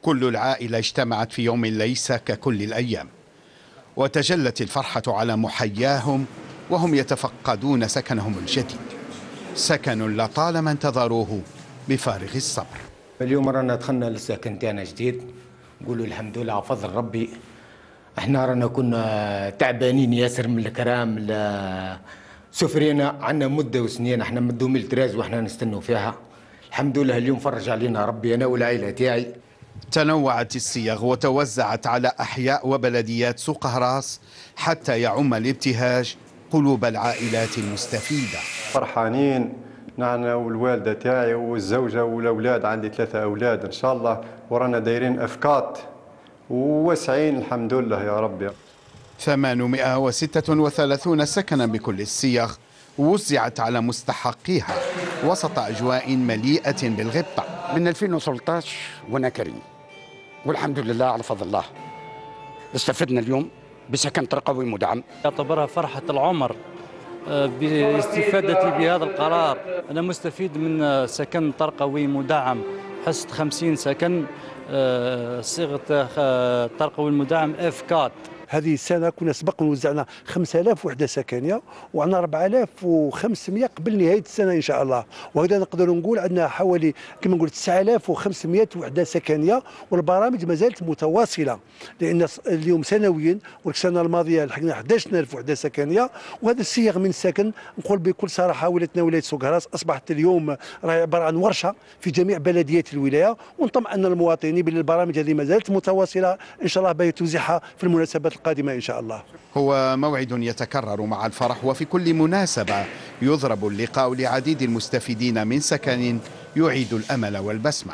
كل العائلة اجتمعت في يوم ليس ككل الأيام، وتجلت الفرحة على محياهم وهم يتفقدون سكنهم الجديد، سكن لطالما انتظروه بفارغ الصبر. اليوم رانا دخلنا للسكن تاعنا جديد، نقولوا الحمد لله على فضل ربي. احنا رانا كنا تعبانين ياسر من الكرام، سفرينا عندنا مده وسنين، احنا من 2013 واحنا نستنوا فيها. الحمد لله اليوم فرج علينا ربي انا والعائله تاعي. تنوعت الصيغ وتوزعت على أحياء وبلديات سوق هراس حتى يعم الابتهاج قلوب العائلات المستفيدة. فرحانين نحن والوالدة تاعي والزوجة والأولاد، عندي 3 أولاد إن شاء الله، ورانا دايرين أفكات وواسعين الحمد لله يا ربي. 836 سكنا بكل الصيغ وزعت على مستحقيها وسط أجواء مليئة بالغبطة. من 2013 وانا كريم، والحمد لله على فضل الله استفدنا اليوم بسكن ترقوي مدعم. اعتبرها فرحة العمر باستفادتي بهذا القرار. أنا مستفيد من سكن ترقوي مدعم، حصة 50 سكن صيغة ترقوي المدعم F4. هذه السنة كنا سبق وزعنا 5000 وحدة سكنية وعندنا 4500 قبل نهاية السنة إن شاء الله، وهذا نقدر نقول عندنا حوالي كما نقول 9500 وحدة سكنية، والبرامج ما زالت متواصلة، لأن اليوم سنويا والسنة الماضية لحقنا 11000 وحدة سكنية. وهذا الصيغ من السكن نقول بكل صراحة ولاتنا ولاية سوق هراس أصبحت اليوم راهي عبارة عن ورشة في جميع بلديات الولاية، ونطمئن المواطنين بأن البرامج هذه ما زالت متواصلة إن شاء الله بتوزيعها في المناسبات القادمة إن شاء الله. هو موعد يتكرر مع الفرح، وفي كل مناسبة يضرب اللقاء لعديد المستفيدين من سكن يعيد الأمل والبسمة.